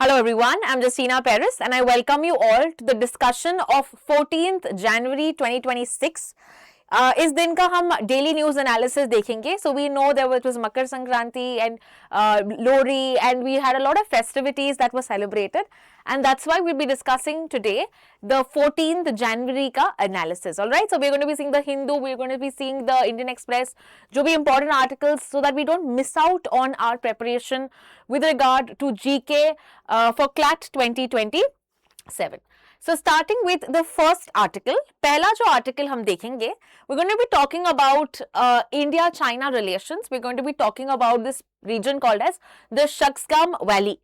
Hello everyone, I'm Justina Paris and I welcome you all to the discussion of 14th January 2026. इस दिन का हम daily news analysis देखेंगे. So we know there was Makar Sankranti and Lohri and we had a lot of festivities that were celebrated and that's why we'll be discussing today the 14th January ka analysis. All right, so we're going to be seeing the Hindu, we're going to be seeing the Indian Express, jo bhi important articles, so that we don't miss out on our preparation with regard to GK for CLAT 2027. So starting with the first article, पहला जो article हम देखेंगे, we're going to be talking about India-China relations. We're going to be talking about this region called as the Shaksgam Valley.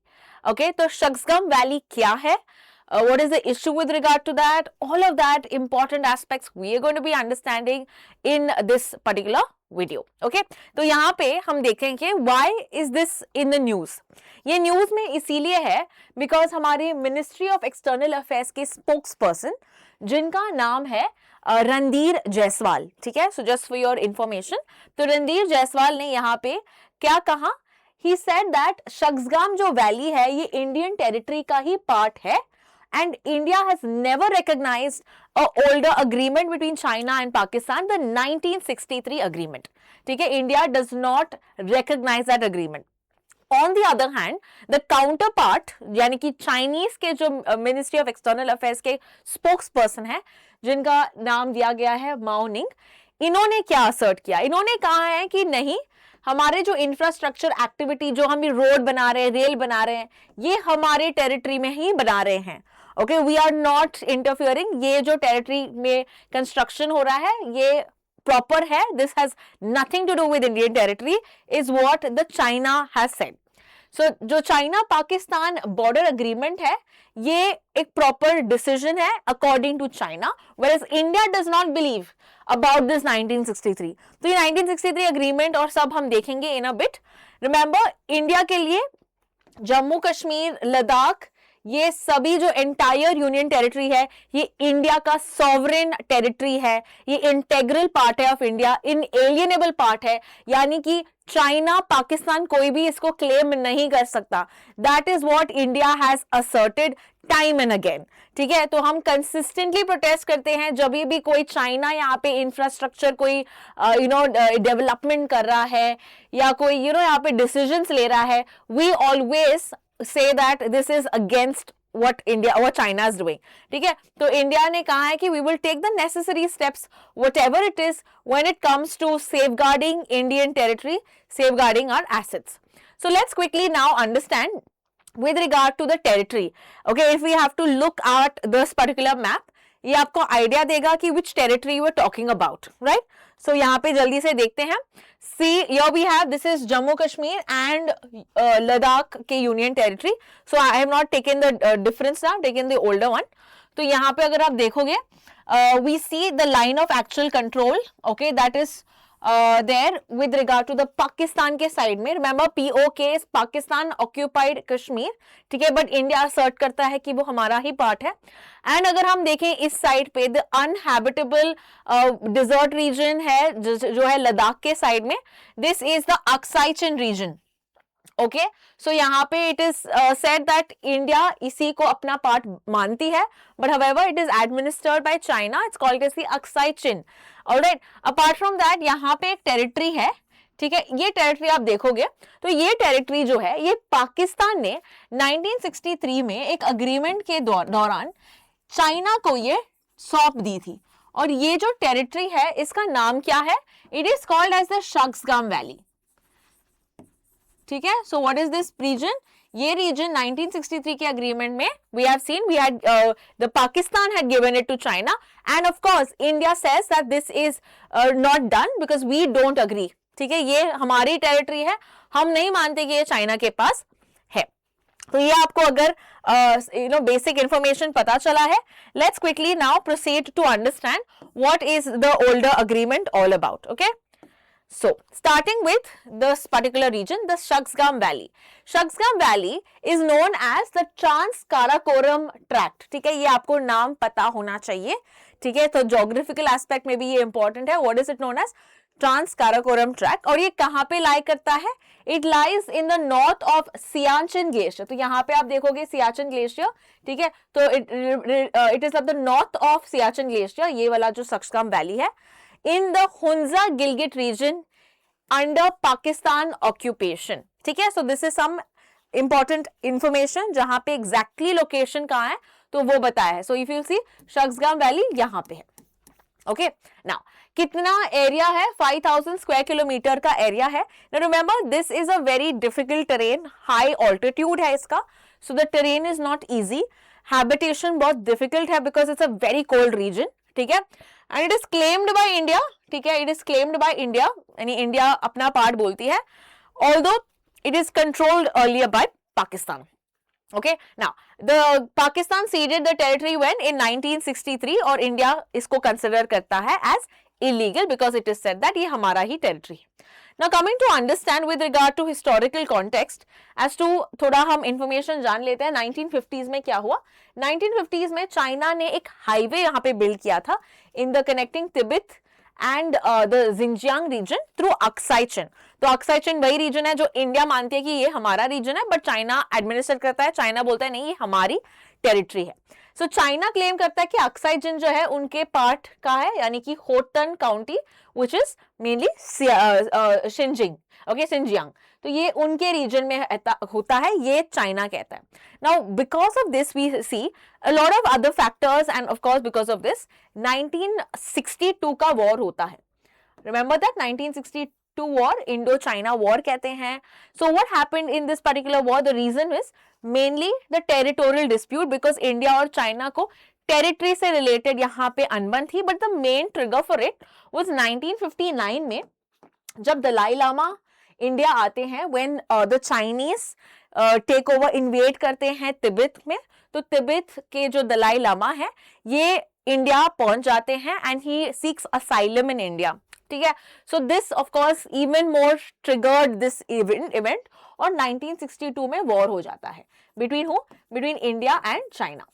Okay, तो Shaksgam Valley क्या है? What is the issue with regard to that? All of that important aspects we are going to be understanding in this particular video. Okay, तो यहाँ पे हम देखेंगे why is this in the news? ये news में इसीलिए है because हमारी मिनिस्ट्री ऑफ एक्सटर्नल अफेयर्स के स्पोक्सपर्सन जिनका नाम है रणधीर जायसवाल. ठीक है, so just for your information, तो रणधीर जायसवाल ने यहाँ पे क्या कहा? He said that Shaksgam जो वैली है ये इंडियन टेरिटरी का ही पार्ट है and India has never recognized a older agreement between China and Pakistan, the 1963 agreement. ठीक है, India does not recognize that agreement. On the other hand, the counterpart यानी कि Chinese के जो मिनिस्ट्री ऑफ एक्सटर्नल अफेयर्स के spokesperson है जिनका नाम दिया गया है माओ निंग, इन्होंने क्या असर्ट किया? इन्होंने कहा है कि नहीं, हमारे जो इंफ्रास्ट्रक्चर एक्टिविटी, जो हम रोड बना रहे हैं, रेल बना रहे हैं, ये हमारे टेरिटरी में ही बना रहे हैं. Okay, we are not interfering. ये जो टेरिटरी में कंस्ट्रक्शन हो रहा है ये प्रॉपर है. This has nothing to do with Indian territory is what the China has said. So जो चाइना पाकिस्तान बॉर्डर अग्रीमेंट है ये एक प्रॉपर डिसीजन है according to China, whereas India does not believe about this 1963. तो ये 1963 agreement और सब हम देखेंगे in a bit. Remember, India के लिए जम्मू कश्मीर, लद्दाख, ये सभी जो एंटायर यूनियन टेरिटरी है ये इंडिया का सॉवरेन टेरिटरी है. ये इंटेग्रल पार्ट है ऑफ इंडिया, इनएलिएनेबल पार्ट है, यानी कि चाइना पाकिस्तान कोई भी इसको क्लेम नहीं कर सकता. That is what India has asserted time and again. ठीक है, तो कंसिस्टेंटली प्रोटेस्ट करते हैं जब भी कोई चाइना यहाँ पे इंफ्रास्ट्रक्चर कोई डेवलपमेंट कर रहा है या कोई यहाँ पे डिसीजंस ले रहा है. We always say that this is against what China is doing. ठीक है, तो इंडिया ने कहा है कि we will take the necessary steps whatever it is when it comes to safeguarding Indian territory, safeguarding our assets. So let's quickly now understand with regard to the territory. Okay, if we have to look at this particular map, ये आपको idea देगा कि which territory we are talking about, right? So यहाँ पे जल्दी से देखते हैं. See, here we have, this is Jammu Kashmir and Ladakh के union territory. So I have not taken the difference now, taken the older one. तो यहाँ पे अगर आप देखोगे, we see the line of actual control, okay, that is there with regard to the Pakistan के side में. Remember, POK is Pakistan occupied Kashmir. ठीक है, बट इंडिया असर्ट करता है कि वो हमारा ही पार्ट है. एंड अगर हम देखें इस साइड पे द अनहैबिटेबल डिजर्ट रीजन है जो है लद्दाख के साइड में. This is the Aksai Chin region. Okay, so यहाँ पे it is said that India इसी को अपना पार्ट मानती है, but however it is administered by China. It's called as the Aksai Chin. Alright, apart from that यहाँ पे एक टेरिटरी है. ठीक है, ये टेरिटरी आप देखोगे तो ये टेरिटरी जो है ये पाकिस्तान ने 1963 में एक अग्रीमेंट के दौरान चाइना को ये सौंप दी थी. और ये जो टेरिटरी है इसका नाम क्या है? It is called as the Shaksgam valley. ठीक है, so what is this region? ये रीजन 1963 के अग्रीमेंट में we have seen we had the Pakistan had given it to China and of course India says that this is not done because we don't agree. ठीक है, ये हमारी territory है, हम नहीं मानते कि ये चाइना के पास है. तो ये आपको अगर बेसिक इंफॉर्मेशन पता चला है. Let's quickly now proceed to understand what is the older agreement all about. Okay, so starting with this particular region, the Shaksgam Valley. Shaksgam Valley is known as the Trans-Karakoram Tract. ठीक है, ये आपको नाम पता होना चाहिए. ठीक है, तो जोग्राफिकल एस्पेक्ट में भी ये इंपॉर्टेंट है. What is it known as? Trans Karakoram track, और ये कहाँ पे लाई करता है? It lies in the north of Siachen glacier. तो यहाँ पे आप देखोगे सियाचिन ग्लेशियर, ठीक है, तो it is of the north of Siachen glacier, ये वाला जो सक्सगाम वैली है, in the Hunza Gilgit region under Pakistan occupation, ठीक है। So this is some important information, जहां पे एग्जैक्टली लोकेशन कहाँ है तो वो बताया है। So if you see Shaksgam valley यहाँ पे है, ओके। नाउ कितना एरिया है? 5000 स्क्वायर किलोमीटर का एरिया है। Now remember this is a very difficult terrain, high altitude है इसका, so the terrain is not easy, habitation बहुत डिफिकल्ट है because it's a very cold region, ठीक है। And it is claimed by India, ठीक है, it is claimed by India, यानी India अपना पार्ट बोलती है, although it is controlled earlier by Pakistan. Okay, now the Pakistan ceded the territory when in 1963, और India इसको consider करता है as illegal because it is said that ये हमारा ही territory. Now coming to understand with regard to historical context as to थोड़ा हम information जान लेते हैं 1950s में क्या हुआ। 1950s में चाइना ने एक हाईवे यहाँ पे बिल्ड किया था in the connecting Tibet and the Xinjiang region through Aksai Chin. तो अक्साई चीन वही रीजन है जो इंडिया मानती है कि ये हमारा रीजन है, बट चाइना एडमिनिस्ट्रेट करता है, चाइना बोलता है नहीं ये हमारी टेरिटरी है। सो चाइना क्लेम करता है कि अक्साई चीन जो है उनके पार्ट का है, यानी कि Hotan county which is mainly Xinjiang, okay, Xinjiang, तो ये उनके रीजन में होता है, ये चाइना कहता है। Now because of this we see a lot of other factors and of course because of this 1962 का वॉर होता है। Remember that 1962 war, Indo-China war कहते हैं। So what happened in this particular war? The reason is mainly the territorial dispute because India और China को territory से related यहाँ पे अनबन थी, but the main trigger for it was 1959 में जब दलाई लामा इंडिया आते हैं, when the Chinese take over, इन्वेड करते हैं तिब्बत में, तो तिब्बत के जो दलाई लामा है ये इंडिया पहुंच जाते हैं and he seeks asylum in India, ठीक है। So this of course even more triggered this event और 1962 में वॉर हो जाता है between who? Between India and China,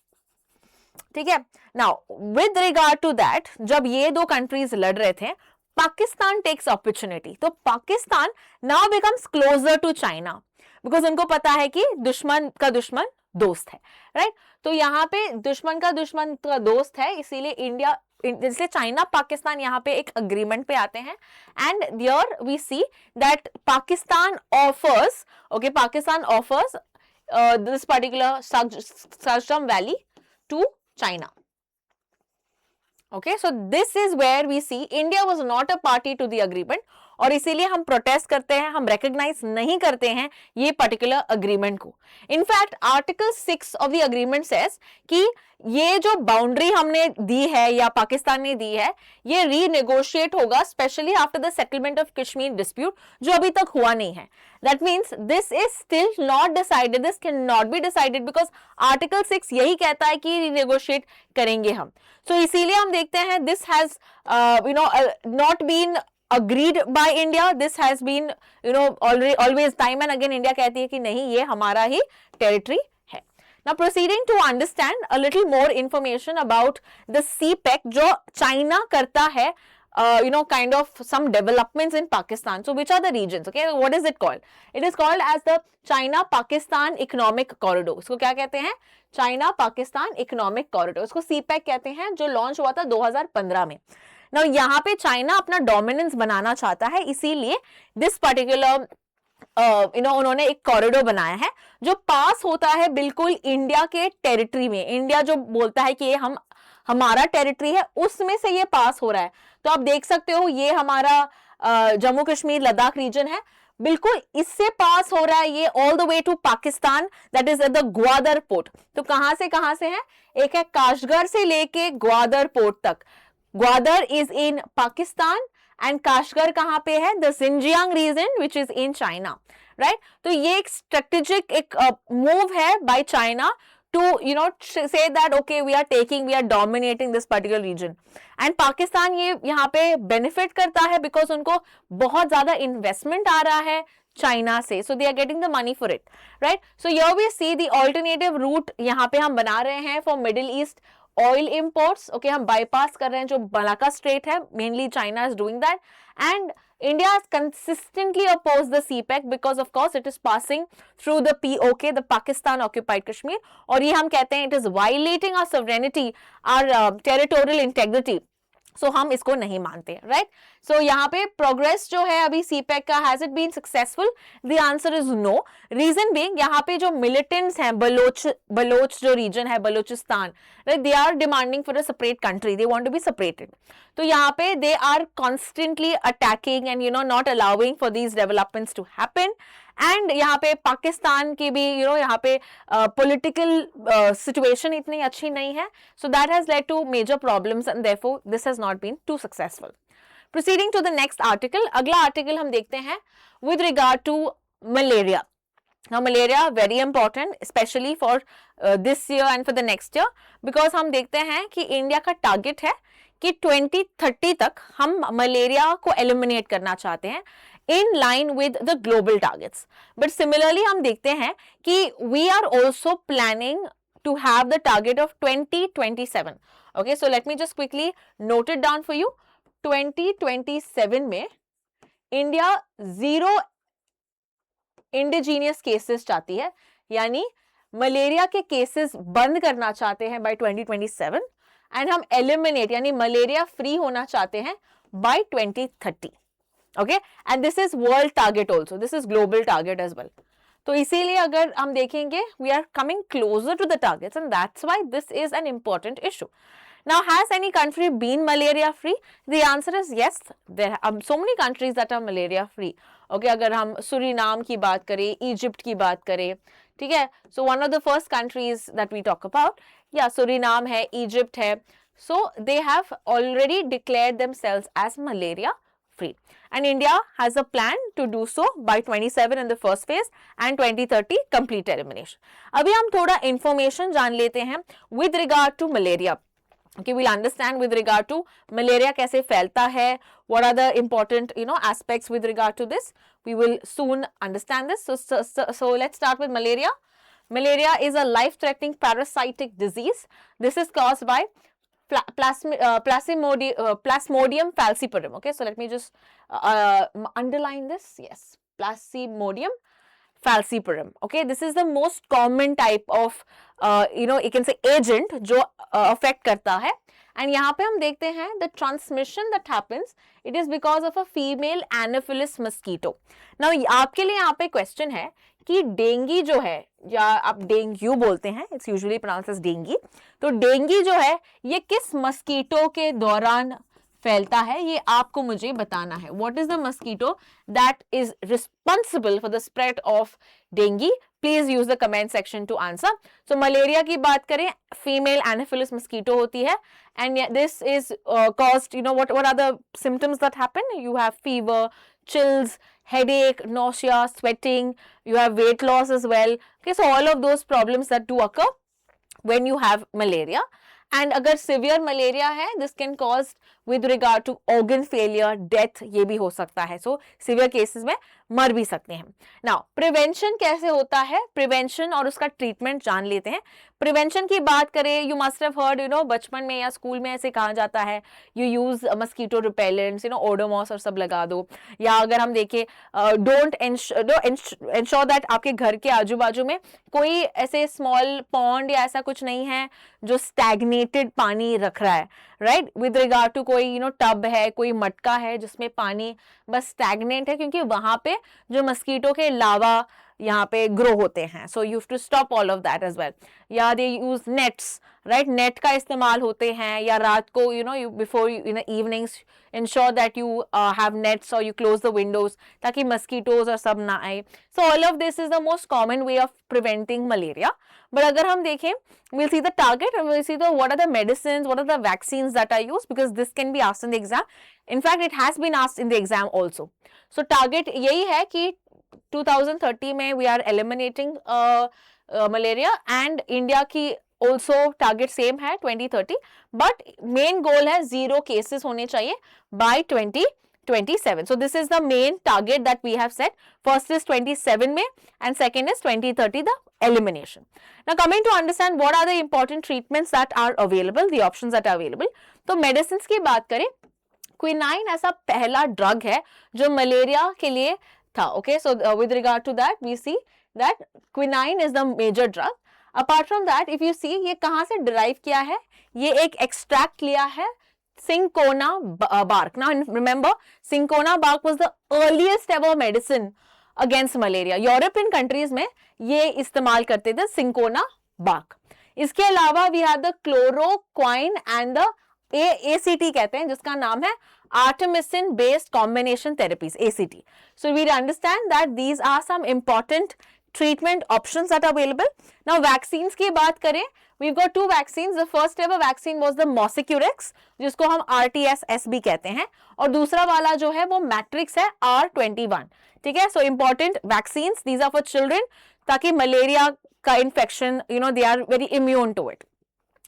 ठीक है। Now with regard to that, जब ये दो कंट्रीज लड़ रहे थे, पाकिस्तान टेक्स अपॉर्चुनिटी, तो Pakistan now becomes closer to China because उनको पता है कि दुश्मन का दुश्मन दोस्त है, राइट। तो यहाँ पे दुश्मन का दोस्त है, इसीलिए इंडिया, इसलिए चाइना पाकिस्तान यहाँ पे एक अग्रीमेंट पे आते हैं and there we see that Pakistan offers, okay, Pakistan offers this particular Shaksgam valley to China. Okay, so this is where we see India was not a party to the agreement और इसीलिए हम प्रोटेस्ट करते हैं, हम रिकॉग्नाइज नहीं करते हैं ये पर्टिकुलर अग्रीमेंट को। In fact article 6 of the agreement says कि ये जो बाउंड्री हमने दी है या पाकिस्तान ने दी है, ये रीनेगोशिएट होगा specially after the settlement of Kashmir dispute, जो अभी तक हुआ नहीं है। That means this is still not decided, this can not be decided because article 6 यही कहता है कि रीनेगोशिएट करेंगे हम। सो इसीलिए हम देखते हैं this has not been agreed by India, this has been always time and again India कहती है कि नहीं ये हमारा ही territory है। Now proceeding to understand a little more information about the CPEC जो चाइना करता है kind of some developments in Pakistan. So which are the regions? Okay, what is it called? It is called as the China Pakistan Economic Corridor. इसको क्या कहते हैं? China Pakistan Economic Corridor, इसको CPEC कहते हैं, जो लॉन्च हुआ था 2015 में। Now यहाँ पे चाइना अपना डोमिनेंस बनाना चाहता है, इसीलिए दिस पर्टिकुलर उन्होंने एक कॉरिडोर बनाया है जो पास होता है बिल्कुल इंडिया के टेरिटरी में। इंडिया जो बोलता है कि ये हमारा टेरिटरी है, उसमें से ये पास हो रहा है। तो आप देख सकते हो ये हमारा जम्मू कश्मीर लद्दाख रीजन है, बिल्कुल इससे पास हो रहा है ये all the way to Pakistan, that is at the Gwadar port. तो कहां से है? एक है काशगर से लेके ग्वादर पोर्ट तक। Gwadar is in Pakistan and Kashgar कहां पे है? The Xinjiang region which is in China, right. तो ये एक स्ट्रेटेजिक एक मूव है by China to say that okay we are dominating this particular region and Pakistan ये यहाँ पे बेनिफिट करता है बिकॉज उनको बहुत ज्यादा इन्वेस्टमेंट आ रहा है चाइना से, so they are getting the money for it, right? So here we see the alternative route यहाँ पे हम बना रहे हैं for Middle East oil imports, okay, हम bypass कर रहे हैं जो Malacca Strait है, mainly China is doing that, and India has consistently opposed the CPEC because of course it is passing through the POK, the Pakistan occupied Kashmir, और ये हम कहते हैं it is violating our sovereignty, our territorial integrity. सो हम इसको नहीं मानते, right. सो यहाँ पे प्रोग्रेस जो है अभी सीपैक का, has it been successful? The answer is no. Region being यहाँ पे जो मिलिटेंट्स हैं, बलोच जो रीजन है, Balochistan, right, they are demanding for a separate country, they want to be separated. तो यहाँ पे they are constantly attacking and not allowing for these developments to happen. And यहाँ पे पाकिस्तान की भी यहाँ पे पॉलिटिकल सिचुएशन इतनी अच्छी नहीं है, so that has led to major problems and therefore this has not been too successful. Proceeding to the next article, अगला आर्टिकल हम देखते हैं with regard to malaria. Now malaria very important especially for this year and for the next year, because हम देखते हैं कि India का target है कि 2030 तक हम मलेरिया को एलिमिनेट करना चाहते हैं in line with the global targets. But similarly हम देखते हैं कि we are also planning to have the target of 2027. Okay, so let me just quickly note it down for you. 2027 में इंडिया 0 इंडिजीनियस केसेस चाहती है, यानी malaria के cases बंद करना चाहते हैं बाय 2027, एंड हम एलिमिनेट यानी मलेरिया फ्री होना चाहते हैं by 2030. Okay, and this is world target also, this is global target as well. तो इसीलिए अगर हम देखेंगे we are coming closer to the targets and that's why this is an important issue. Now, has any country been malaria free? The answer is yes. There are so many countries that are malaria free. Okay, अगर हम Suriname की बात करें, Egypt की बात करें, ठीक है. So one of the first countries that we talk about, yeah, Suriname है, इजिप्ट है. So they have already declared themselves as malaria free. And India has a plan to do so by 27 in the first phase and 2030 complete elimination. अभी हम थोड़ा information जान लेते हैं with regard to malaria. Okay, we'll understand with regard to malaria कैसे फैलता है, what are the important aspects with regard to this. We will soon understand this. So let's start with malaria. Malaria is a life-threatening parasitic disease. This is caused by Plasmodium falciparum. Okay, so let me just underline this. Yes, Plasmodium falciparum. Okay, this is the most common type of you can say agent जो affect करता है. And यहाँ पे हम देखते हैं the transmission that happens, it is because of a female Anopheles mosquito. Now आपके लिए यहाँ पे क्वेश्चन है कि डेंगी जो है, या आप डेंगू बोलते हैं, it's usually pronounce as dengue. तो डेंगी जो है ये किस मस्कीटो के दौरान फैलता है, ये आपको मुझे बताना है. What is the mosquito that is responsible for the spread of dengue? Please use the comment section to answer. So malaria की बात करें, फीमेल एनोफिलिस मस्कीटो होती है, and this is caused, what are the symptoms that happen? You have fever, chills, headache, nausea, sweating, you have weight loss as well. Okay, so all of those problems that do occur when you have malaria. And अगर severe malaria है, this can cause with regard to organ failure, death, ये भी हो सकता है. So severe cases में मर भी सकते हैं. Now prevention कैसे होता है? Prevention और उसका treatment जान लेते हैं. प्रिवेंशन की बात करें, यू मस्ट हैव हर्ड, बचपन में या स्कूल में ऐसे कहा जाता है, you use mosquito repellents, Odomos और सब लगा दो. या अगर हम देखें, डोंट इंश्योर दैट आपके घर के आजू बाजू में कोई ऐसे स्मॉल पॉन्ड या ऐसा कुछ नहीं है जो स्टैग्नेटेड पानी रख रहा है, राइट. विद रिगार्ड टू कोई टब है, कोई मटका है जिसमें पानी बस स्टैग्नेट है, क्योंकि वहां पे जो मस्कीटो के लावा यहाँ पे ग्रो होते हैं. So you have to stop all of that as well. या they use nets, right, net का इस्तेमाल होते हैं. या रात को you before evenings ensure that you have nets और यू क्लोज द विंडोज ताकि मस्कीटोज और सब ना आए. So all of this is the most common way of preventing malaria. But अगर हम देखें, we'll see the target and we'll see what are the medicines, what are the vaccines that are used, because this can be asked in the exam. In fact, it has been asked in the exam also. So target यही है कि 2030 में we are eliminating malaria, and India की also target same है 2030, but main goal है 0 cases होने चाहिए by 2030. 27. So this is the main target that we have set. First is 27 May and second is 2030, the elimination. Now coming to understand what are the important treatments that are available, the options that are available. तो medicines की बात करें, quinine ऐसा पहला drug है जो malaria के लिए था. Okay, so with regard to that we see that quinine is the major drug. Apart from that if you see ये कहाँ से डिराइव किया है, ये एक एक्सट्रैक्ट लिया है cinchona bark. Now remember, cinchona bark was the earliest ever medicine against malaria. European countries में ये इस्तेमाल करते थे cinchona bark. इसके अलावा we have the chloroquine and the ACT कहते हैं, जिसका नाम है artemisinin based combination therapies, ACT. So we understand that these are some important treatment options that are available. Now vaccines की बात करें, we've got two vaccines. The first ever vaccine was the Mosquirix, जिसको हम RTS भी कहते हैं, और दूसरा वाला जो है वो Matrix है R21. ठीक है, so important vaccines, these are for children, ताकि मलेरिया का infection, they are very immune to it.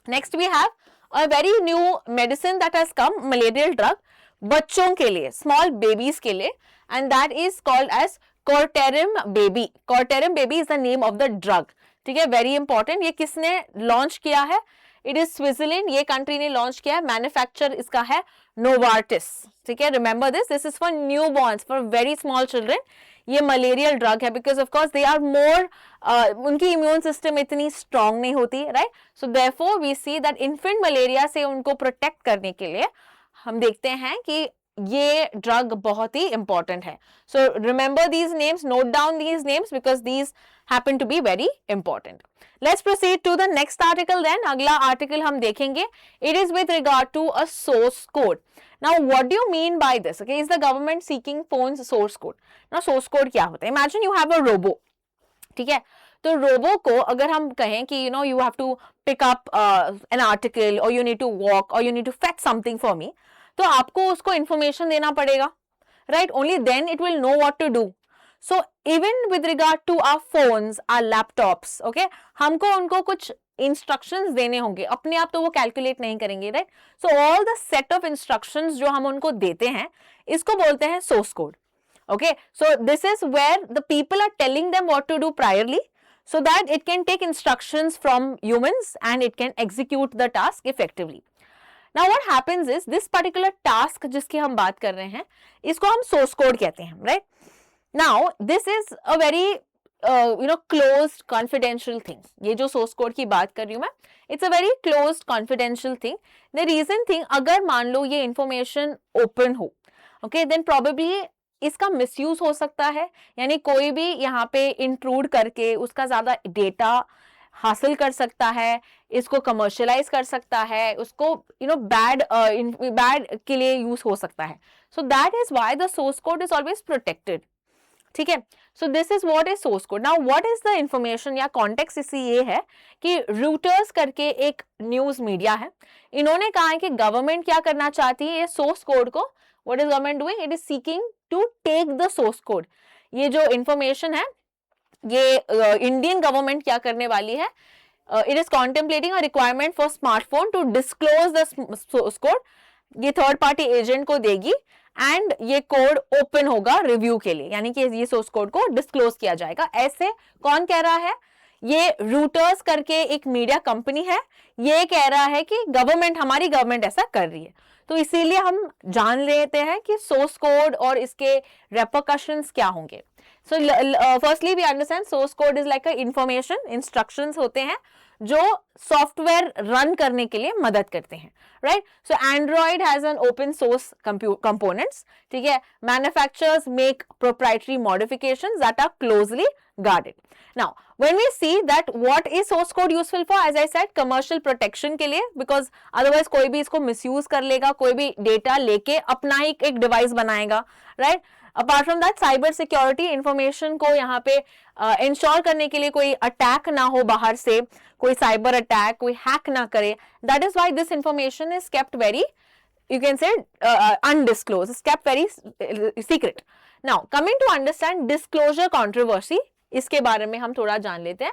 Next we have a very new medicine that has come, malarial drug, बच्चों के लिए, small babies के लिए, and that is called as Corterim baby. Corterim baby is the name of the drug. ठीक है, very important. ये किसने launch किया है? इट इज स्विट्जरलैंड, ये कंट्री ने लॉन्च किया है. मैन्युफैक्चर इसका है नोवार्टिस. ठीक है, remember this is for newborns, for very small children. ये मलेरियल ड्रग है because of course they are more, उनकी इम्यून सिस्टम इतनी स्ट्रांग नहीं होती, right. So therefore we see that infant malaria से उनको प्रोटेक्ट करने के लिए हम देखते हैं कि ये ड्रग बहुत ही इंपॉर्टेंट है. So remember these names, note down these names because these happen to be very important. Let's proceed to the next article then. अगला article हम देखेंगे. It is with regard to a source code. Now what do you mean by this? Okay, is the government seeking phones source code? Now source code क्या होता है? Imagine you have a robo. ठीक है, तो robo को अगर हम कहें कि you have to pick up an article or you need to walk or you need to fetch something for me, तो आपको उसको information देना पड़ेगा, right? Only then it will know what to do. So even with regard to our phones, our laptops, okay, हमको उनको कुछ instructions देने होंगे, अपने आप तो वो calculate नहीं करेंगे, right? So all the set of instructions जो हम उनको देते हैं, इसको बोलते हैं source code. Okay, so this is where the people are telling them what to do priorly, so that it can take instructions from humans and it can execute the task effectively. Now what happens is this particular task जिसकी हम बात कर रहे हैं, इसको हम source code कहते हैं, right? Now this is a very closed confidential thing. ये जो source code की बात कर रही हूँ मैं, it's a very closed confidential thing. The reason thing, अगर मान लो ये information open हो, okay, then probably इसका misuse हो सकता है, यानी कोई भी यहाँ पे intrude करके उसका ज़्यादा data हासिल कर सकता है, इसको commercialize कर सकता है, उसको bad के लिए use हो सकता है. So that is why the source code is always protected. ठीक है, so this is what is source code. Now what is the information या कॉन्टेक्स्ट इसी ये है कि रूटर्स करके एक न्यूज मीडिया है, इन्होंने कहा है कि गवर्नमेंट क्या करना चाहती है, ये सोर्स कोड को, what is government doing, it is seeking to take the source code. ये जो इंफॉर्मेशन है ये इंडियन गवर्नमेंट क्या करने वाली है, it is contemplating a requirement for smartphone to disclose the source code. ये थर्ड पार्टी एजेंट को देगी एंड ये कोड ओपन होगा रिव्यू के लिए, यानी कि ये सोर्स कोड को डिस्क्लोज किया जाएगा. ऐसे कौन कह रहा है, ये रूटर्स करके एक मीडिया कंपनी है, ये कह रहा है कि गवर्नमेंट, हमारी गवर्नमेंट ऐसा कर रही है. तो इसीलिए हम जान लेते हैं कि सोर्स कोड और इसके रेपरकशंस क्या होंगे. So firstly we understand source code is like a information, instructions होते हैं जो सॉफ्टवेयर रन करने के लिए मदद करते हैं, right. So Android has an open source components, ठीक है. Manufacturers make proprietary modifications that are closely guarded. Now when we see that what is source code useful for, as I said, commercial protection के लिए, because otherwise कोई भी इसको misuse कर लेगा, कोई भी data लेके अपना ही एक device बनाएगा, right. Apart from that, cyber security information को यहाँ पे ensure करने के लिए कोई attack ना हो बाहर से, कोई cyber attack, कोई hack ना करे. That is why this information is kept very, you can say, undisclosed, it's kept very secret. Now coming to understand disclosure controversy, इसके बारे में हम थोड़ा जान लेते हैं.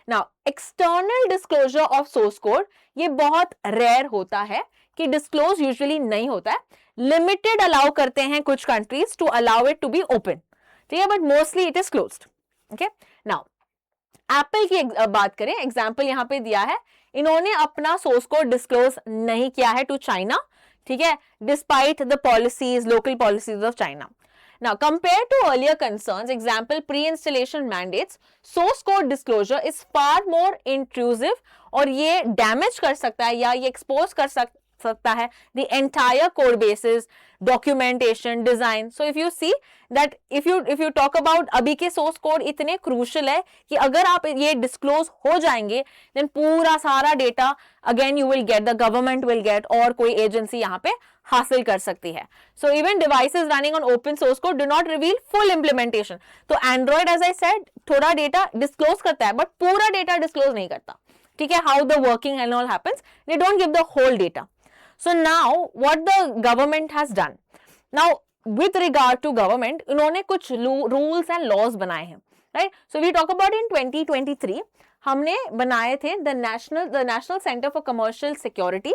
Now external disclosure of source code, ये बहुत रेयर होता है कि डिस्क्लोज यूजुअली नहीं होता है, लिमिटेड अलाउ करते हैं कुछ countries to allow it to be open, ठीक है, but mostly it is closed. Okay, now Apple की बात करें, एग्जाम्पल यहाँ पे दिया है, इन्होंने अपना सोर्स कोड डिस्क्लोज नहीं किया है टू चाइना, ठीक है, despite the policies, local policies of China. Now, compared to earlier concerns, example pre-installation mandates, source code disclosure is far more intrusive और ये damage कर सकता है या ये expose कर सकता है the entire code bases, documentation, design. So if you see that if you talk about अभी के source code इतने crucial है कि अगर आप ये disclose हो जाएंगे then पूरा सारा data again you will get, the government will get और कोई agency यहाँ पे हासिल कर सकती है। So even devices running on open source code do not reveal full implementation. तो Android as I said थोड़ा data disclose करता है but पूरा data disclose नहीं करता, ठीक है, how the working and all happens, they don't give the whole data. So now what the government has done, now with regard to government इन्होंने कुछ rules and laws बनाए हैं, right? So we talk about in 2023 हमने बनाए थे the National Center for Commercial Security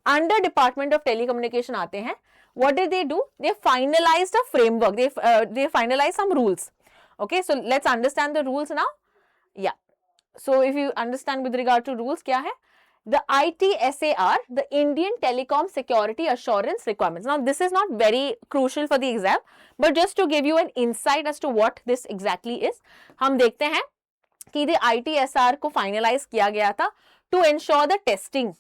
under Department of Telecommunication आते हैं। What did they do? They finalized a framework, they finalized some rules. Okay, so let's understand the rules now. Yeah, so if you understand with regard to rules क्या है, the ITSAR, the Indian Telecom Security Assurance Requirements. Now this is not very crucial for the exam, but just to give you an insight as to what this exactly is, हम देखते हैं कि the ITSR को finalize किया गया था to ensure the testing,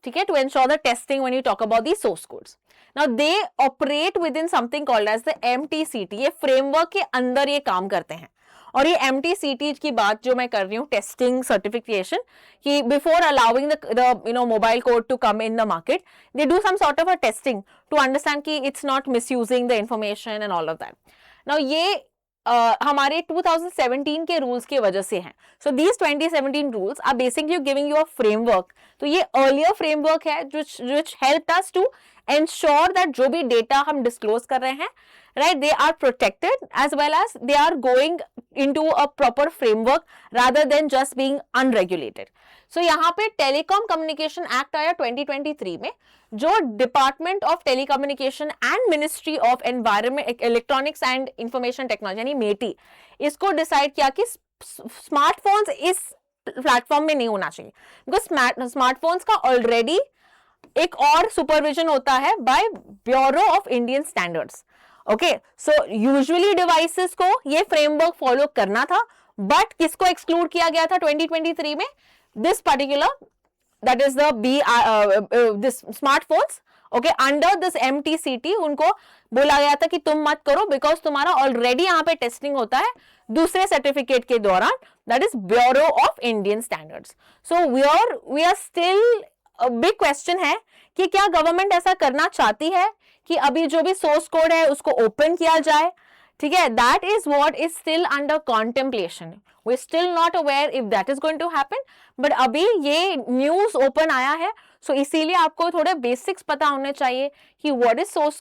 ठीक है, to ensure the testing when you talk about the source codes. Now they operate within something called as the MTCT. ये framework के अंदर ये काम करते हैं और ये MTCT की बात जो मैं कर रही हूँ, टेस्टिंग सर्टिफिकेशन, कि before allowing the mobile code to come in the market they do some sort of a testing to understand कि it's not misusing the information and all of that. Now ये हमारे 2017 के rules की वजह से हैं। So these 2017 rules are basically giving you a framework. तो ये अर्लियर फ्रेमवर्क है which helped us to ensure that जो भी डेटा हम डिस्क्लोज कर रहे हैं, right, they are protected as well as they are going into a proper framework rather than just being unregulated. So यहाँ पे टेलीकॉम कम्युनिकेशन एक्ट आया 2023 में, जो department of telecommunication and ministry of environment, electronics and information technology यानी मेटी, इसको decide किया कि smartphones इस प्लेटफॉर्म में नहीं होना चाहिए, बिकॉज स्मार्टफोन्स का ऑलरेडी एक और सुपरविजन होता है by Bureau of Indian Standards. Okay, so usually devices को ये फ्रेमवर्क फॉलो करना था, बट किसको एक्सक्लूड किया गया था 2023 में? This particular, that is the this smartphones, okay, under this MTCT उनको बोला गया था कि तुम मत करो बिकॉज तुम्हारा ऑलरेडी यहाँ पे टेस्टिंग होता है दूसरे सर्टिफिकेट के दौरान, that is Bureau of Indian Standards. So we are still, big question है कि क्या गवर्नमेंट ऐसा करना चाहती है कि अभी जो भी सोर्स कोड है उसको ओपन किया जाए, ठीक है, that is what is still under contemplation. We still not aware if that is going to happen, but अभी ये न्यूज ओपन आया है, सो इसीलिए आपको थोड़े बेसिक्स पता होने चाहिए कि व्हाट इज सोर्स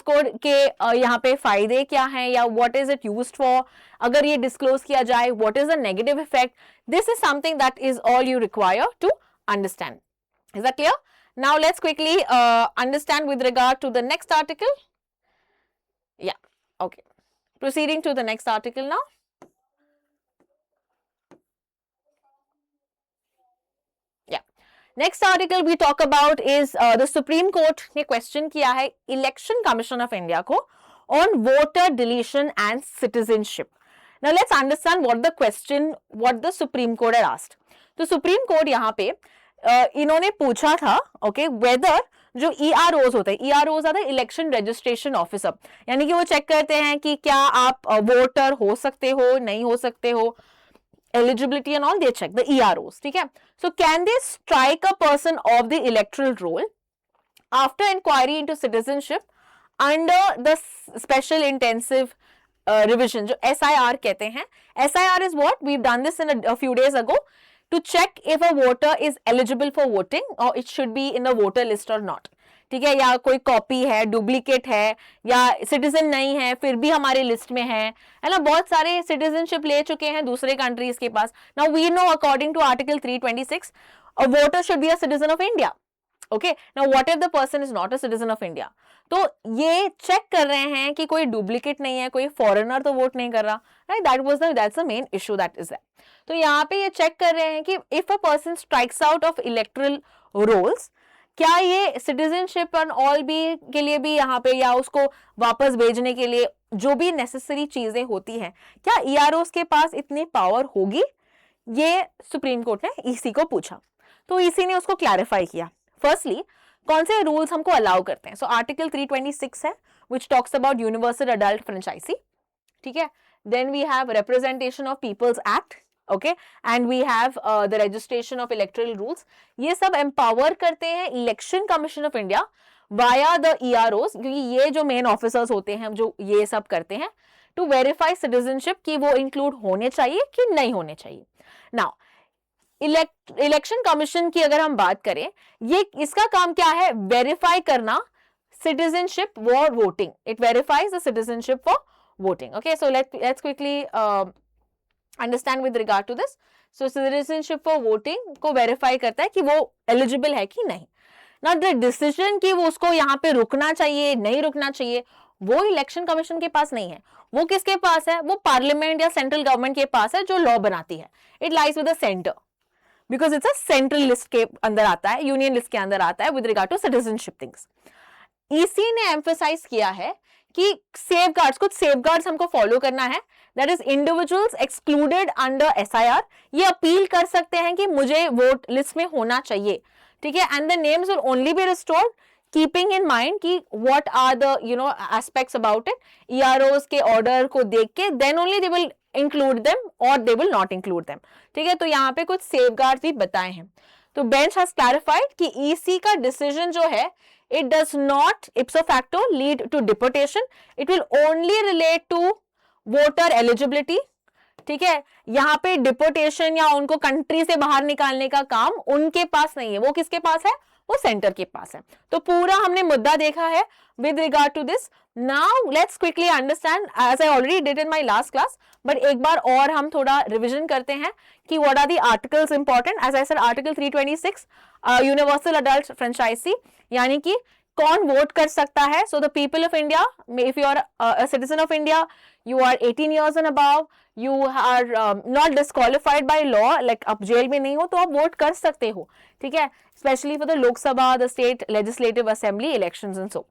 कोड के यहाँ पे फायदे क्या हैं या what is it used for, अगर ये डिस्क्लोज किया जाए what is the negative effect. This is something that is all you require to understand. Is that clear? Now let's quickly understand with regard to the next article. Yeah, okay. Proceeding to the next article now. Yeah. Next article we talk about is the Supreme Court ने question किया है Election Commission of India को on voter deletion and citizenship. Now let's understand what the question, what the Supreme Court had asked. तो Supreme Court यहाँ पे इन्होंने पूछा था, ओके, वेदर जो EROs होते हैं, EROs are the election registration officer, यानी कि वो चेक करते हैं कि क्या आप वोटर हो सकते हो, नहीं हो सकते हो, eligibility and all, they check the EROs, ठीक है। So can they strike a person of the electoral roll after inquiry into citizenship under the special intensive revision, जो SIR कहते हैं। SIR is what we done this in a few days ago to check if a voter is eligible for voting or it should be in the voter list or not, ठीक है, या कोई copy है, duplicate है, या citizen नहीं है फिर भी हमारे लिस्ट में है ना। बहुत सारे सिटीजनशिप ले चुके हैं दूसरे कंट्रीज के पास। Now we know according to article 326 a voter should be a citizen of India. Okay, now what if the person is not a citizen of India? तो ये चेक कर रहे हैं कि कोई डुप्लीकेट नहीं है, कोई फॉरेनर तो वोट नहीं कर रहा, right? That's the main issue that is that. तो यहाँ पे ये चेक कर रहे हैं कि if a person strikes out of electoral rolls, क्या ये सिटीजनशिप एंड ऑल भी के लिए भी यहाँ पे, या उसको वापस भेजने के लिए जो भी नेसेसरी चीजें होती हैं, क्या ईआरओस के पास इतनी पावर होगी? ये सुप्रीम कोर्ट ने ईसी को पूछा, तो ईसी ने उसको क्लैरिफाई किया। फर्स्टली, कौन से रूल्स हमको अलाउ करते हैं? सो आर्टिकल 326 है which talks about universal adult franchise, ठीक है। Then we have representation of peoples act, okay, and we have the registration of electoral rules. ये सब एम्पावर करते हैं election commission of India via the EROs, क्योंकि ये जो मेन ऑफिसर्स होते हैं जो ये सब करते हैं, टू वेरीफाई सिटीजनशिप कि वो इंक्लूड होने चाहिए कि नहीं होने चाहिए। नाउ इलेक्शन कमीशन की अगर हम बात करें, ये इसका काम क्या है? वेरीफाई करना citizenship for voting. It verifies the citizenship for voting. Okay, so let's quickly understand with regard to this. So citizenship for voting को वेरीफाई करता है कि वो एलिजिबल है कि नहीं। ना द डिसीजन कि वो उसको यहाँ पे रुकना चाहिए नहीं रुकना चाहिए, वो इलेक्शन कमीशन के पास नहीं है। वो किसके पास है? वो पार्लियामेंट या सेंट्रल गवर्नमेंट के पास है जो लॉ बनाती है। It lies with the centre because it's a central list के अंदर आता है, यूनियन लिस्ट के अंदर आता है with regard to citizenship things. EC ने एम्फसाइज किया है कि सेफगार्ड्स, कुछ सेफगार्ड्स हमको फॉलो करना है। That is individuals excluded under SIR, ये अपील कर सकते हैं कि मुझे वोट लिस्ट में होना चाहिए, ठीक है। And the names will only be restored keeping in mind कि what are the aspects about it. EROs के ऑर्डर को देख के then only they will include them और they will not include them, ठीक है। तो यहाँ पे कुछ सेफगार्ड्स भी बताए हैं। तो बेंच हैज क्लैरिफाइड कि ईसी का डिसीजन जो है, it does not ipso facto lead to deportation, it will only relate to voter eligibility, ठीक है। यहाँ पे डिपोटेशन या उनको कंट्री से बाहर निकालने का काम उनके पास नहीं है। वो किसके पास है? वो सेंटर के पास है। तो पूरा हमने मुद्दा देखा है with regard to this. Now let's quickly understand, as I already did in my last class, but एक बार और हम थोड़ा रिविजन करते हैं कि what are the articles important. As I said, article 326 universal adult franchise, यानी कि कौन वोट कर सकता है। So the people of India, if you are a citizen of India, you are 18 years and above, you are not disqualified by law, like आप jail में नहीं हो तो आप वोट कर सकते हो, ठीक है, specially for the Lok Sabha, the state legislative assembly elections and so.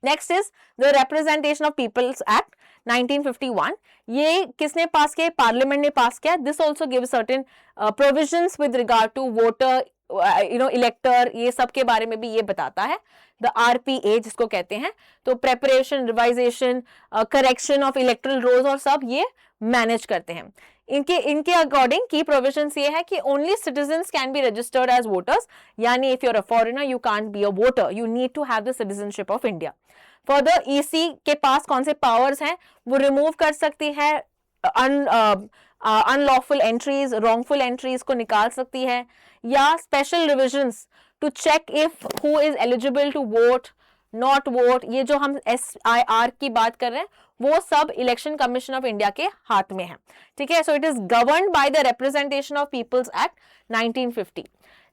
Next is the representation of peoples act 1951। ये किसने पास किया? पार्लियामेंट ने पास किया। This also give certain provisions with regard to voter, elector, ये सब के बारे में भी ये बताता है। द आरपीए जिसको कहते हैं, तो preparation, revision, correction of electoral rolls और सब ये मैनेज करते हैं। इनके अकॉर्डिंग की प्रोविजंस ये है कि only citizens can be registered as voters, यानी if you are a foreigner you can't be a voter, you need to have the citizenship of India. Further EC के पास कौन से पावर्स हैं? वो रिमूव कर सकती है अनलॉफुल एंट्रीज, रॉन्गफुल एंट्रीज को निकाल सकती है, या special revisions to check if who is eligible to vote, not vote. ये जो हम SIR की बात कर रहे हैं वो सब इलेक्शन कमीशन ऑफ इंडिया के हाथ में है, ठीक है। So it is governed by the representation of peoples act 1950।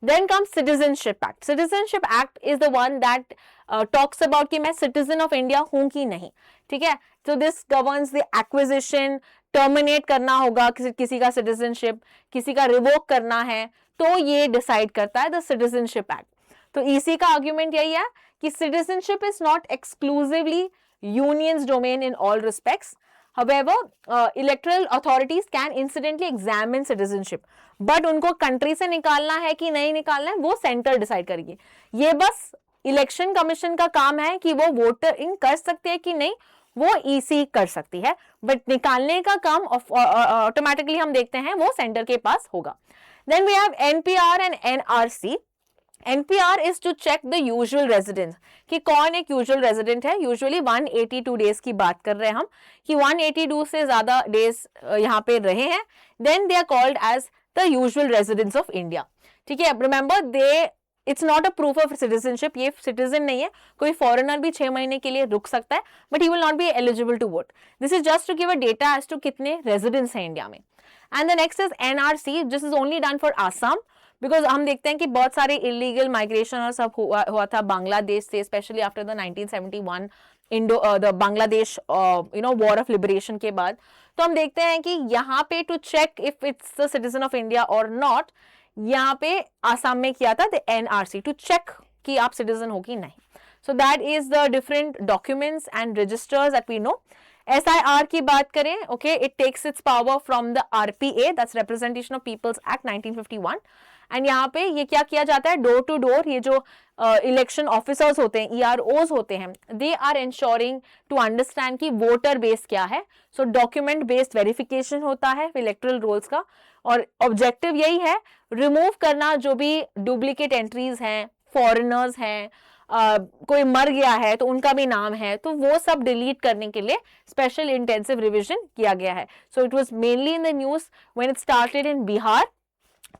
Then comes Citizenship Act. Citizenship Act is the one that talks about कि मैं citizen of India हूँ कि नहीं, ठीक है। So this governs the acquisition, terminate करना होगा किसी का citizenship, किसी का revoke करना है, तो ये decide करता है the Citizenship Act। तो EC का argument यही है कि citizenship is not exclusively union's domain in all respects. However, electoral authorities can incidentally examine citizenship, but उनको कंट्री से निकालना है कि नहीं निकालना है वो सेंटर डिसाइड करेगी। ये बस इलेक्शन कमीशन का काम है कि वो वोटिंग कर सकते हैं कि नहीं, वो ईसी कर सकती है, बट निकालने का काम ऑटोमेटिकली हम देखते हैं वो सेंटर के पास होगा। Then we have NPR and NRC. NPR is to check the usual residence, कि कौन एक यूजुअल रेजिडेंट है। यूजुअली 182 डेज की बात कर रहे हैं हम, कि 182 से ज्यादा डेज यहाँ पे रहे हैं, then they are called as the usual residents of India, ठीक है। Remember they it's not a proof of citizenship, ये सिटीजन नहीं है, कोई फॉरेनर भी 6 महीने के लिए रुक सकता है, but he will not be eligible to vote. This is just to give a data as to कितने रेजिडेंट्स हैं इंडिया में. And the next is NRC, this is only done for Assam, because हम देखते हैं कि बहुत सारे इलीगल माइग्रेशन और सब हुआ था बांग्लादेश से, specially after the 1971 the Bangladesh war of liberation के बाद. तो हम देखते हैं कि यहाँ पे to check if it's the citizen of India और नॉट, यहाँ पे आसाम में किया था द एनआरसी टू चेक कि आप सिटीजन हो कि नहीं. So that is the different documents and registers that we know. SIR की बात करें, okay, it takes its power from the RPA, that's representation of peoples act 1951. And यहाँ पे ये क्या किया जाता है, डोर टू डोर, ये जो इलेक्शन ऑफिसर्स होते हैं, EROs होते हैं, they are ensuring to understand कि वोटर बेस क्या है. सो डॉक्यूमेंट बेस्ड वेरिफिकेशन होता है इलेक्टरल रोल्स का, और ऑब्जेक्टिव यही है, रिमूव करना जो भी डुप्लीकेट एंट्रीज हैं, फॉरेनर्स हैं, कोई मर गया है तो उनका भी नाम है, तो वो सब डिलीट करने के लिए स्पेशल इंटेंसिव रिविजन किया गया है. So it was mainly in the news when it started in Bihar,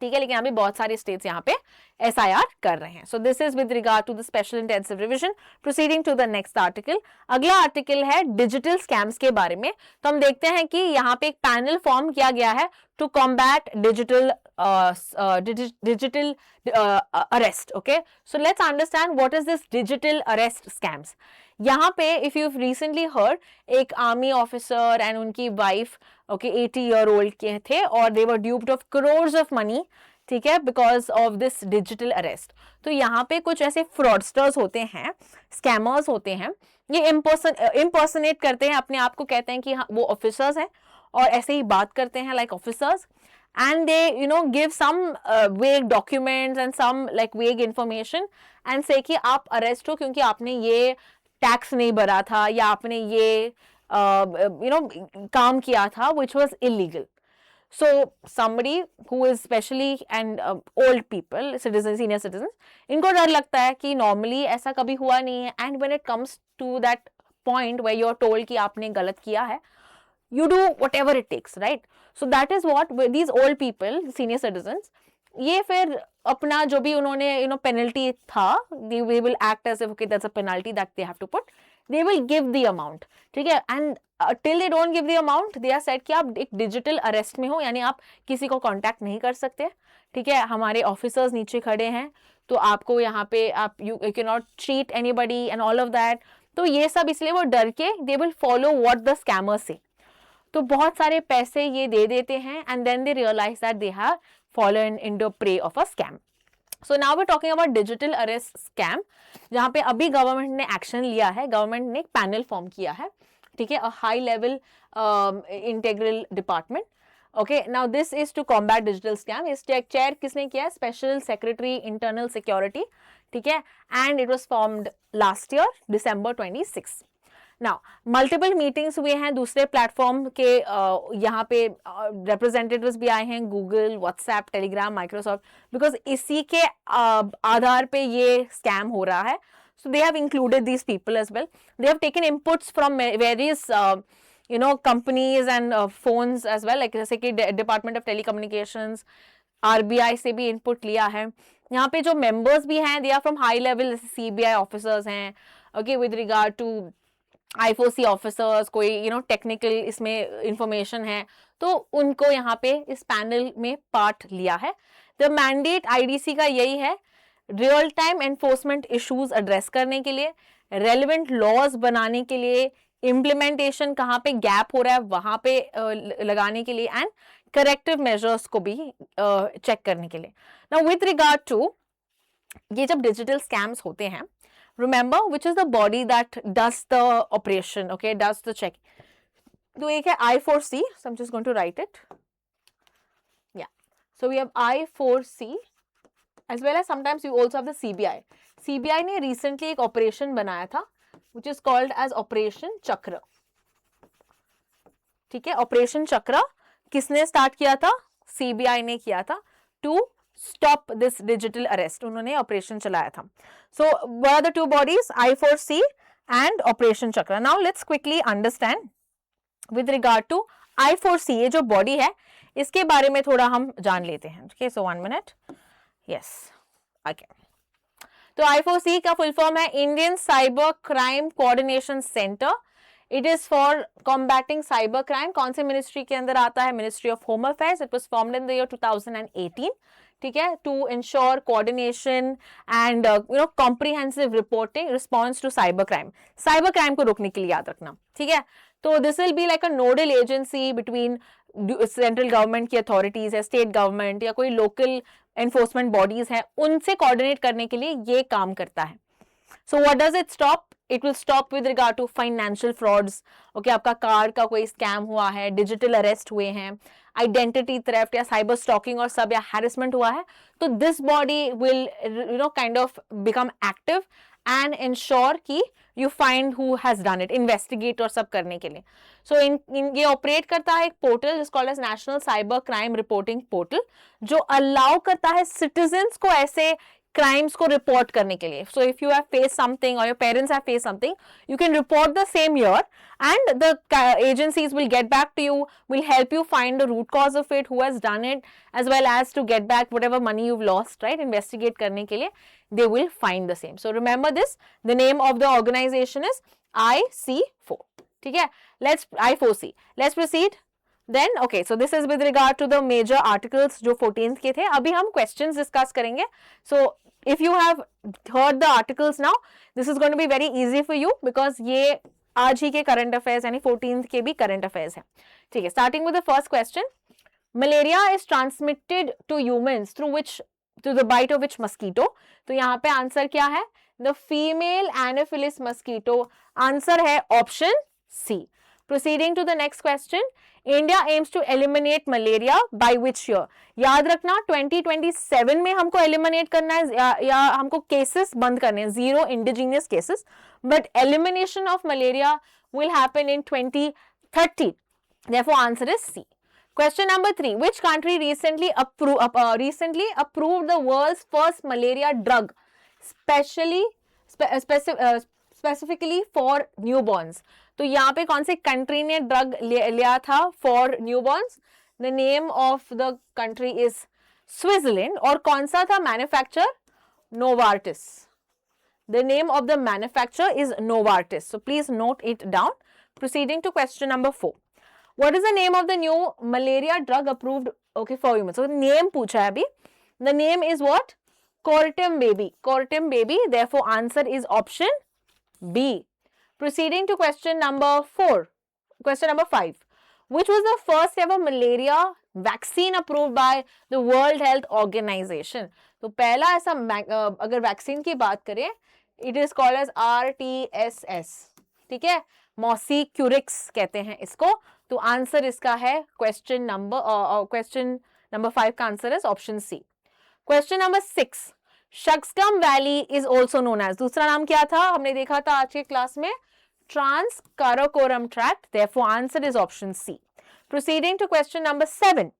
ठीक है, लेकिन अभी बहुत सारे स्टेट्स यहाँ पे SIR कर रहे हैं. So this is with regard to the special intensive revision. Proceeding to the next article, अगला आर्टिकल है डिजिटल स्कैम्स के बारे में. तो हम देखते हैं कि यहाँ पे एक पैनल फॉर्म किया गया है to combat digital arrest. Okay, so let's understand what is this digital arrest scams. यहाँ पे इफ यू रिसेंटली हर्ड, एक आर्मी ऑफिसर एंड उनकी वाइफ, ओके, 80-year-old के थे और they were duped of crores of money, ठीक है, because of this digital arrest. तो यहाँ पे कुछ ऐसे फ्रॉडस्टर्स होते हैं, स्कैमर्स होते हैं, ये इम्पर्सनेट करते हैं, अपने आप को कहते हैं कि हाँ वो ऑफिसर्स हैं और ऐसे ही बात करते हैं like officers, and they give some vague documents and some like vague information and say कि आप अरेस्ट हो क्योंकि आपने ये टैक्स नहीं भरा था या आपने ये काम किया था which was illegal. So somebody who is especially and old people, citizens, senior citizens, इनको डर लगता है कि normally ऐसा कभी हुआ नहीं है, and when it comes to that point where you're told कि आपने गलत किया है, you do whatever it takes, right? So that is what these old people, senior citizens, ये फिर अपना जो भी उन्होंने पेनल्टी था, they will act as if okay that's a penalty that they have to put, they will give the amount, ठीक है, and till they don't give the amount they are said कि आप एक डिजिटल अरेस्ट में हो, यानी आप किसी को कांटेक्ट नहीं कर सकते, ठीक है, हमारे ऑफिसर्स नीचे खड़े हैं तो आपको यहाँ पे आप you can not cheat anybody and all of that. तो ये सब इसलिए वो डर के they will follow what the scammers say. तो बहुत सारे पैसे ये दे देते हैं and then they realise that they have fallen into prey of a scam. So now we talking about digital arrest scam, जहाँ पे अभी गवर्नमेंट ने एक्शन लिया है, गवर्नमेंट ने एक पैनल फॉर्म किया है, ठीक है, a high level integral department. Okay, now this is to combat digital scam. इस चेयर किसने किया है, स्पेशल सेक्रेटरी इंटरनल सिक्योरिटी, ठीक है, and it was formed last year December 26. Now multiple meetings हुए हैं दूसरे प्लेटफॉर्म के, यहाँ पे रिप्रेजेंटेटिव्स भी आए हैं, Google, WhatsApp, Telegram, Microsoft, because इसी के आधार पे ये स्कैम हो रहा है. So they have included these people as well. They have taken inputs from various companies and phones as well, like जैसे कि डिपार्टमेंट ऑफ टेलीकम्युनिकेशंस, RBI से भी इनपुट लिया है. यहाँ पे जो मेंबर्स भी हैं they are from high level, जैसे CBI ऑफिसर्स हैं, okay, with regard to I4C officers, कोई टेक्निकल इसमें इंफॉर्मेशन है, तो उनको यहाँ पे इस पैनल में पार्ट लिया है. द मैंडेट IDC का यही है, real time enforcement issues address करने के लिए, रेलिवेंट लॉज बनाने के लिए, इम्प्लीमेंटेशन कहाँ पे गैप हो रहा है वहाँ पे लगाने के लिए, एंड करेक्टिव मेजर्स को भी चेक करने के लिए. नाउ विथ रिगार्ड टू ये जब डिजिटल स्कैम्स होते हैं, remember which is the body that does the operation, okay, does the check. तो एक है I4C, so I'm just going to write it. Yeah, so we have I4C as well as sometimes you also have the CBI. CBI ने recently एक operation बनाया था which is called as Operation Chakra. ठीक है, Operation Chakra किसने start किया था, CBI ने किया था, to stop this digital arrest. उन्होंने ऑपरेशन चलाया था. So what are the two bodies, I4C and Operation Chakra. Now let's quickly understand with regard to I4C, ये जो बॉडी है इसके बारे में थोड़ा हम जान लेते हैं. Okay, so 1 minute. Yes, okay. तो I4C का फुल फॉर्म है Indian cyber crime coordination centre. It is for combating cyber crime. कौन से मिनिस्ट्री के अंदर आता है? Ministry of home affairs. It was formed in the year 2018. ठीक है, to ensure coordination and comprehensive reporting response to cyber crime. Cyber crime को रोकने के लिए याद रखना. ठीक है, तो this will be like a nodal agency between central government की अथॉरिटीज है, स्टेट गवर्नमेंट या कोई लोकल एनफोर्समेंट बॉडीज है, उनसे कोऑर्डिनेट करने के लिए ये काम करता है. So what does it stop? It will stop with regard to financial frauds. Okay, आपका कार्ड का कोई स्कैम हुआ है, डिजिटल अरेस्ट हुए हैं, आइडेंटिटी थ्रेफ्ट या साइबर स्टॉकिंग और सब या हैरेसमेंट हुआ है, तो this body will kind of become active and ensure कि you find who has done it, investigate और सब करने के लिए. सो ये ऑपरेट करता है एक पोर्टल जिस called as national cyber crime reporting portal, जो अलाउ करता है सिटीजन्स को ऐसे crimes को report करने के लिए. So if you have faced something or your parents have faced something, you can report the same here and the agencies will get back to you, will help you find the root cause of it, who has done it, as well as to get back whatever money you've lost, right? Investigate करने के लिए they will find the same. So remember this, the name of the organization is IC4. ठीक है, I4C. Let's proceed. Then okay, so this is with regard to the major articles जो 14th के थे. अभी हम questions discuss करेंगे. So if you have heard the articles now, this is going to be very easy for you because ये आज ही के current affairs यानी 14th के भी current affairs हैं. ठीक है, starting with the first question. Malaria is transmitted to humans through the bite of which mosquito? तो यहाँ पे आंसर क्या है? The female Anopheles mosquito. Answer है option C. Proceeding to the next question. India aims to eliminate malaria by which year? याद रखना 2027 में हमको eliminate करना है या हमको cases बंद करने हैं, zero indigenous cases, but elimination of malaria will happen in 2030. Therefore, answer is C. Question number 3. Which country recently approved the world's first malaria drug, specifically for newborns? तो यहाँ पे कौन सी कंट्री ने ड्रग लिया था for newborns? The name of the country is Switzerland. और कौन सा था manufacture? Novartis. The name of the manufacture is Novartis. So please note it down. Proceeding to question number 4. What is the name of the new malaria drug approved okay for humans? So name पूछा है अभी. The name is what? Coartem baby. Coartem baby. Therefore answer is option B. Proceeding to question number 4. Question number 5. Which was the first ever malaria vaccine approved by the World Health Organization? तो पहला ऐसा अगर vaccine की बात करें, it is called as RTSS. ठीक है, मॉसिक्यूरिक्स कहते हैं इसको. तो आंसर इसका है क्वेश्चन नंबर 5 का आंसर है option C. Question number 6. Shaksgam valley is also known as. दूसरा नाम क्या था? हमने देखा था आज के क्लास में, Trans-Karakoram Tract. Therefore, answer is option C. Proceeding to question number 7.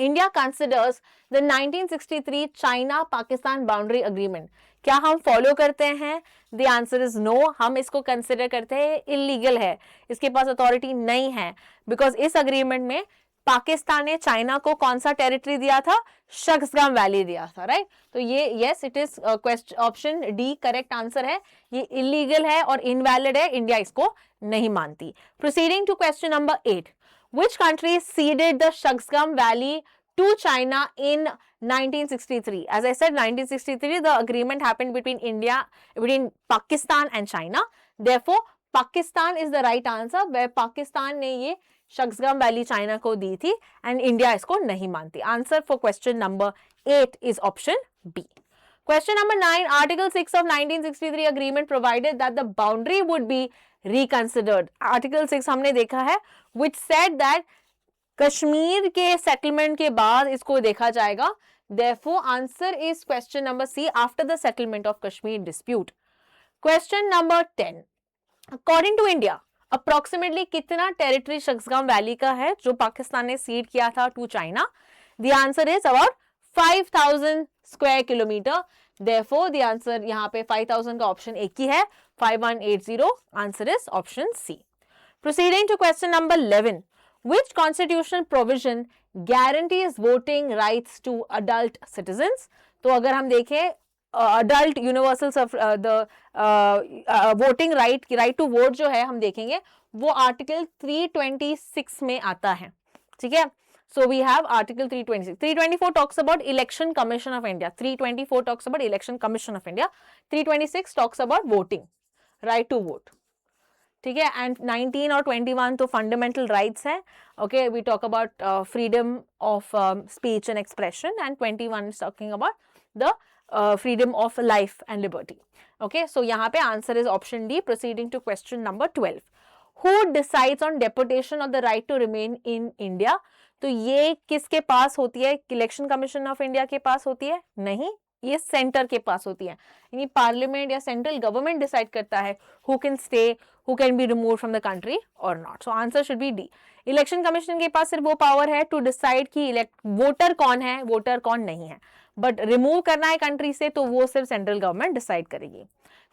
India considers the 1963 China-Pakistan Boundary Agreement. क्या हम फॉलो करते हैं? The answer is no. हम इसको कंसिडर करते हैं इलीगल है, इसके पास अथॉरिटी नहीं है, बिकॉज इस अग्रीमेंट में पाकिस्तान ने चाइना को कौन सा टेरिटरी दिया था? शक्सगम वैली दिया था, राइट? तो ये yes, it is option D correct answer है. ये इलीगल है और इनवैलिड है, इंडिया इसको नहीं मानती. Proceeding to question number 8. Which country ceded the Shakgam Valley to China in 1963? As I said, 1963 the agreement happened between Pakistan and China. Therefore, Pakistan is the right answer, where Pakistan ने ये शक्सगम valley China को दी थी and India इसको नहीं मानती. Answer for question number 8 is option B. Question number 9. Article 6 of 1963 agreement provided that the boundary would be reconsidered. Article 6 हमने देखा है, which said that कश्मीर के settlement के बाद इसको देखा जाएगा. Therefore, answer is question number C, after the settlement of Kashmir dispute. Question number 10. According to India, approximately कितना टेरिटरी शक्सगम वैली का है जो पाकिस्तान ने सीड किया था to China? The answer is about 5000 square kilometre. Therefore, the answer यहाँ पे 5000 का ऑप्शन एक ही है, 5180. Answer is option C. Proceeding to question number 11. Which constitutional provision guarantees voting rights to adult citizens? तो अगर हम देखें adult universal voting right to vote जो है हम देखेंगे वो आर्टिकल 326 में आता है, ठीक है। So we have Article 326. 324 talks about Election Commission of India. 324 talks about Election Commission of India. 326 talks about voting, right to vote. ठीक है, एंड 19 और 21 तो फंडामेंटल राइट्स हैं. Okay, we talk about freedom of speech and expression, and 21 is talking about the freedom of life and liberty. Okay, so यहाँ पे answer is option D. Proceeding to question number 12. Who decides on deportation of the right to remain in India? तो ये किसके पास होती है? Election commission of India के पास होती है? नहीं, ये सेंटर के पास होती है. यानी पार्लियामेंट या सेंट्रल गवर्नमेंट डिसाइड करता है who can stay, who can be removed from the country or not. So answer should be D. Election commission के पास सिर्फ वो पावर है टू डिसाइड कि वोटर कौन है, वोटर कौन नहीं है, बट रिमूव करना है कंट्री से तो वो सिर्फ सेंट्रल गवर्नमेंट डिसाइड करेगी.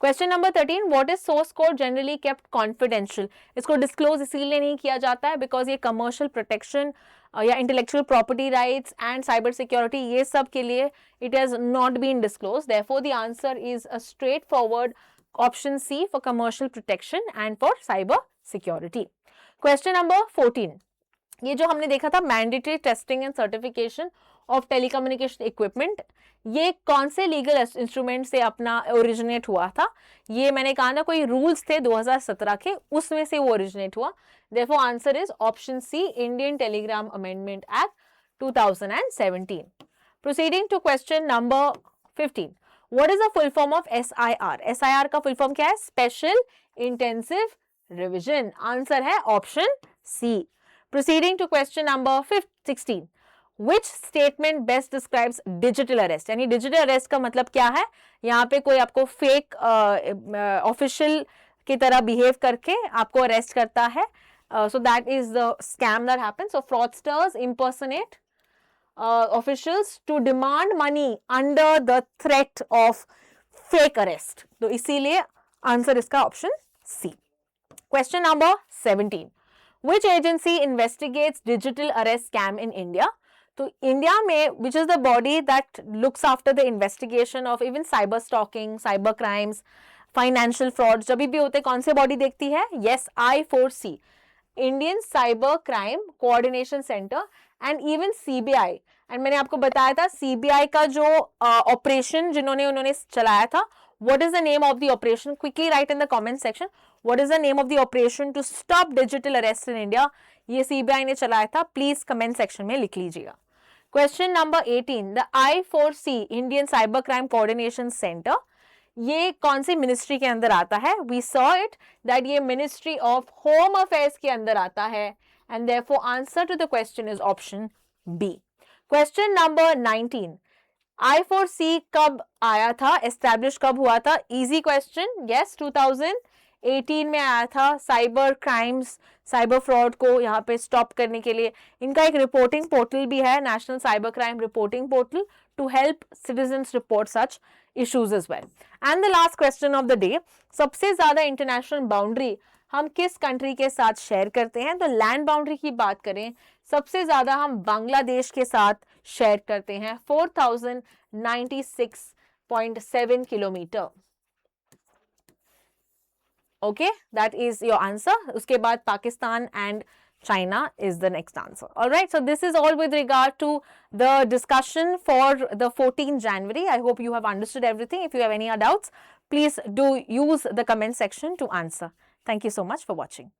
Question number 13, what is source code generally kept confidential? इसको डिस्क्लोज इसीलिए नहीं किया जाता है बिकॉज ये कमर्शियल प्रोटेक्शन या intellectual property rights and cyber security ये सब के लिए it has not been disclose. Therefore the answer is a straightforward option C for commercial protection and for cyber security. Question number 14, ये जो हमने देखा था mandatory testing and certification of telecommunication equipment, ये कौन से लीगल इंस्ट्रूमेंट से अपना ओरिजिनेट हुआ था? ये मैंने कहा ना कोई रूल्स थे 2017 के, उसमें से वो ओरिजिनेट हुआ. Therefore answer is option C, Indian Telegram Amendment Act 2017. Proceeding to question number 15. What is the full form of SIR? SIR का full form क्या है? Special Intensive Revision. Answer है option C. Proceeding to question number 16. Which statement best describes digital arrest? यानी digital arrest का मतलब क्या है? यहाँ पे कोई आपको fake official की तरह behave करके आपको arrest करता है. So that is the scam that happens. So fraudsters impersonate officials to demand money under the threat of fake arrest. तो इसीलिए आंसर इसका option C. Question number 17. Which agency investigates digital arrest scam in India? तो India में which is the body that looks after the investigation of even cyber stalking, cyber crimes, financial frauds, जब भी होते कौन से body देखती है? Yes, I4C. Indian cyber crime coordination centre and even CBI. And मैंने आपको बताया था CBI का जो ऑपरेशन उन्होंने चलाया था, what is the name of the operation? Quickly write in the comment section, what is the name of the operation to stop digital arrest in India? ये CBI ने चलाया था, प्लीज कमेंट सेक्शन में लिख लीजिएगा. Question number 18, the I4C Indian cyber crime coordination centre, ये कौन सी मिनिस्ट्री के अंदर आता है? वी सॉ इट दैट ये मिनिस्ट्री ऑफ होम अफेयर्स के अंदर आता है, and therefore answer to the question is option B. Question number 19, I4C कब आया था, एस्टैब्लिश कब हुआ था? Easy question. यस, 2018 में आया था. साइबर क्राइम्स, साइबर फ्रॉड को यहाँ पे स्टॉप करने के लिए इनका एक रिपोर्टिंग पोर्टल भी है, national cyber crime reporting portal, to help citizens report such issues as well. And the last question of the day, सबसे ज्यादा इंटरनेशनल बाउंड्री हम किस कंट्री के साथ शेयर करते हैं? तो लैंड बाउंड्री की बात करें, सबसे ज्यादा हम बांग्लादेश के साथ शेयर करते हैं, 4096.7 kilometre. Okay, that is your answer. उसके बाद Pakistan and China is the next answer. All right, so this is all with regard to the discussion for the 14th January. I hope you have understood everything. If you have any doubts, please do use the comment section to answer. Thank you so much for watching.